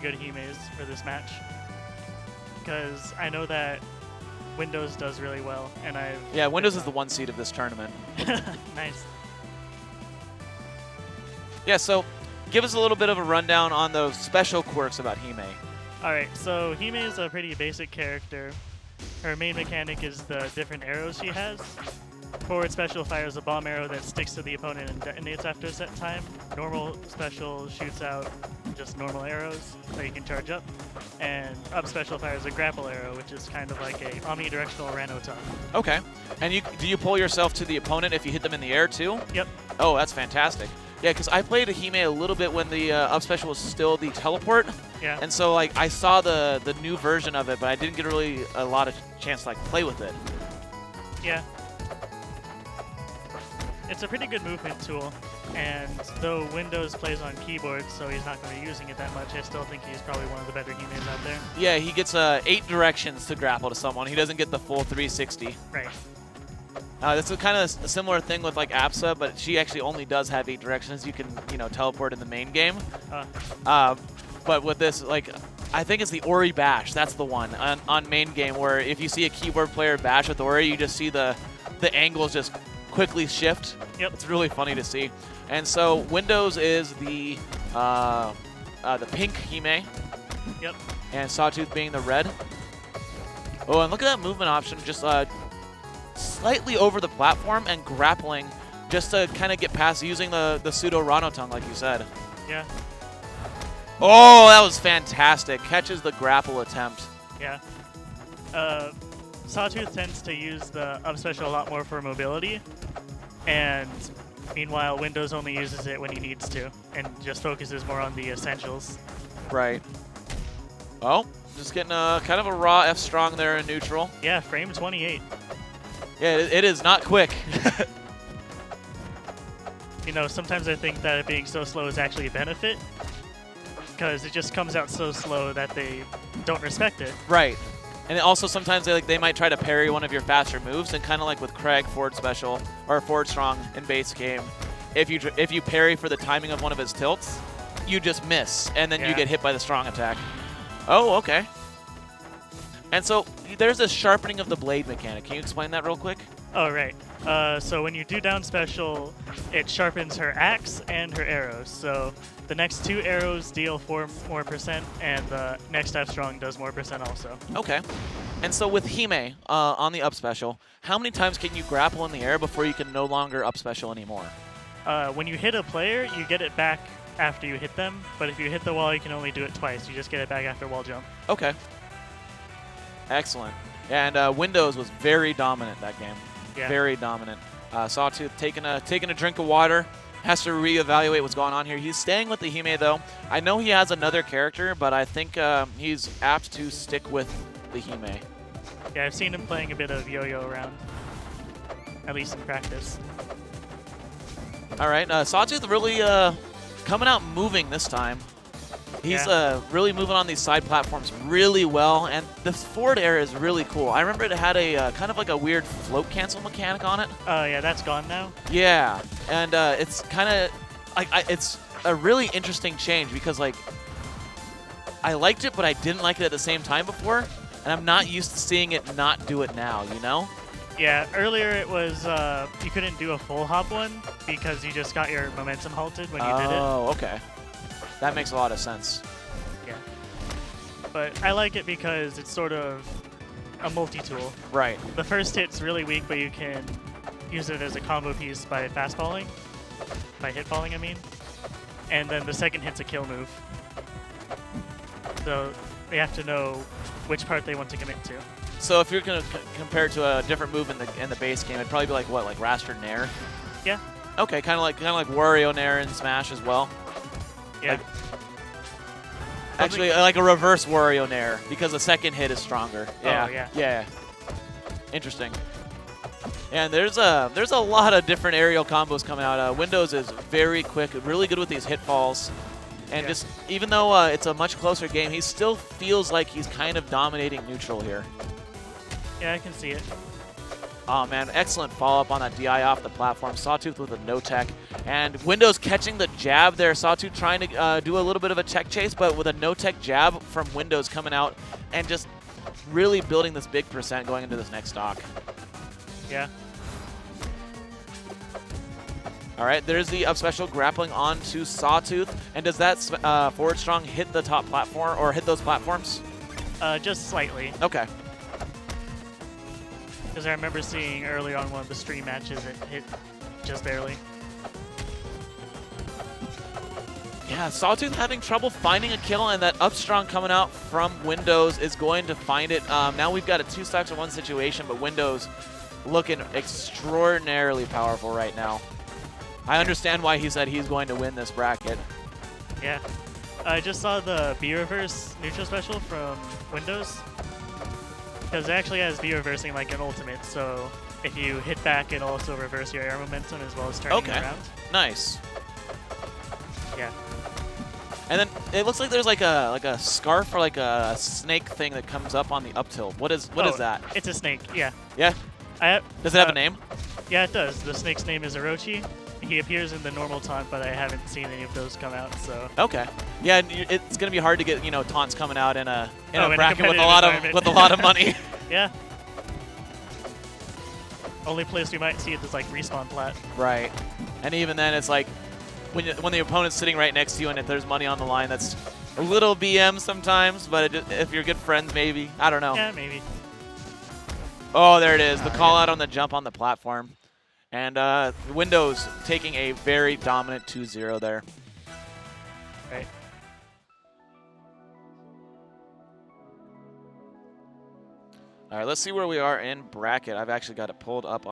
good Himes for this match because I know that Windows does really well, and Yeah, Windows is the 1 seed of this tournament. Nice. Yeah, so give us a little bit of a rundown on those special quirks about Hime. Alright, so Hime is a pretty basic character. Her main mechanic is the different arrows she has. Forward special fires a bomb arrow that sticks to the opponent and detonates after a set time. Normal special shoots out just normal arrows that you can charge up. And up special fires a grapple arrow, which is kind of like a omnidirectional Ranotan. Okay. And do you pull yourself to the opponent if you hit them in the air too? Yep. Oh, that's fantastic. Yeah, because I played a Hime a little bit when the up special was still the teleport. Yeah. And so like I saw the new version of it, but I didn't get really a lot of chance to like play with it. Yeah. It's a pretty good movement tool, and though Windows plays on keyboard, so he's not going to be using it that much, I still think he's probably one of the better Himes out there. Yeah, he gets 8 directions to grapple to someone. He doesn't get the full 360. Right. That's kind of a similar thing with like Apsa, but she actually only does have 8 directions. You can, teleport in the main game. But with this, like, I think it's the Ori bash. That's the one on main game where if you see a keyboard player bash with Ori, you just see the angles just quickly shift. Yep. It's really funny to see. And so Windows is the pink Hime. Yep. And Sawtooth being the red. Oh, and look at that movement option. Just slightly over the platform and grappling just to kind of get past using the pseudo Ranotan, like you said. Yeah. Oh, that was fantastic. Catches the grapple attempt. Yeah. Sawtooth tends to use the up special a lot more for mobility, and meanwhile Windows only uses it when he needs to and just focuses more on the essentials. Right. Oh, just getting kind of a raw F strong there in neutral. Yeah, frame 28. Yeah, it is not quick. Sometimes I think that it being so slow is actually a benefit, because it just comes out so slow that they don't respect it. Right. And also sometimes they might try to parry one of your faster moves, and kind of like with Craig forward special or forward strong in base game, if you parry for the timing of one of his tilts, you just miss, and then you get hit by the strong attack. Oh, okay. And so there's a sharpening of the blade mechanic. Can you explain that real quick? Oh, right. So when you do down special, it sharpens her axe and her arrows. So the next 2 arrows deal 4 more %, and the next F strong does more % also. Okay. And so with Hime on the up special, how many times can you grapple in the air before you can no longer up special anymore? When you hit a player, you get it back after you hit them, but if you hit the wall, you can only do it twice. You just get it back after wall jump. Okay. Excellent. And Windows was very dominant that game. Yeah. Very dominant. Sawtooth taking a drink of water. Has to reevaluate what's going on here. He's staying with the Hime, though. I know he has another character, but I think he's apt to stick with the Hime. Yeah, I've seen him playing a bit of yo-yo around, at least in practice. All right, Sawtooth really coming out moving this time. He's really moving on these side platforms really well, and the forward air is really cool. I remember it had a kind of like a weird float cancel mechanic on it. Oh, yeah, that's gone now? Yeah, and it's kind of like it's a really interesting change because like I liked it, but I didn't like it at the same time before, and I'm not used to seeing it not do it now, you know? Yeah, earlier it was you couldn't do a full hop one because you just got your momentum halted when you did it. Oh, okay. That makes a lot of sense. Yeah. But I like it because it's sort of a multi-tool. Right. The first hit's really weak, but you can use it as a combo piece by fast falling. By hit falling, I mean. And then the second hit's a kill move. So they have to know which part they want to commit to. So if you're going to compare it to a different move in the base game, it'd probably be like what, like Raster Nair? Yeah. Okay, kind of like Wario Nair in Smash as well. Yeah. Actually, like a reverse Wario Nair, because the second hit is stronger. Yeah. Oh, yeah. Yeah. Interesting. And there's a lot of different aerial combos coming out. Windows is very quick, really good with these hit falls. And just even though it's a much closer game, he still feels like he's kind of dominating neutral here. Yeah, I can see it. Oh man, excellent follow-up on that DI off the platform. Sawtooth with a no-tech. And Windows catching the jab there. Sawtooth trying to do a little bit of a tech chase, but with a no-tech jab from Windows coming out and just really building this big percent going into this next stock. Yeah. All right, there's the up special grappling onto Sawtooth. And does that forward strong hit the top platform or hit those platforms? Just slightly. Okay. Because I remember seeing earlier on one of the stream matches it hit just barely. Yeah, Sawtooth having trouble finding a kill, and that up strong coming out from Windows is going to find it. Now we've got a 2 stocks in 1 situation, but Windows looking extraordinarily powerful right now. I understand why he said he's going to win this bracket. Yeah. I just saw the B-reverse neutral special from Windows. Because it actually has B-reversing like an ultimate, so if you hit back, it'll also reverse your air momentum as well as turning around. Nice. Yeah. And then it looks like there's like a scarf or like a snake thing that comes up on the up tilt. What is that? It's a snake, yeah. Yeah? Does it have a name? Yeah, it does. The snake's name is Orochi. He appears in the normal taunt, but I haven't seen any of those come out, so. Okay. Yeah, and it's gonna be hard to get, taunts coming out in a bracket with a lot of money. Yeah. Only place we might see it is like respawn plat. Right. And even then, it's like when the opponent's sitting right next to you, and if there's money on the line, that's a little BM sometimes. But if you're good friends, maybe. I don't know. Yeah, maybe. Oh, there it is. The call out on the jump on the platform. And Windows taking a very dominant 2-0 there. Right. All right, let's see where we are in bracket. I've actually got it pulled up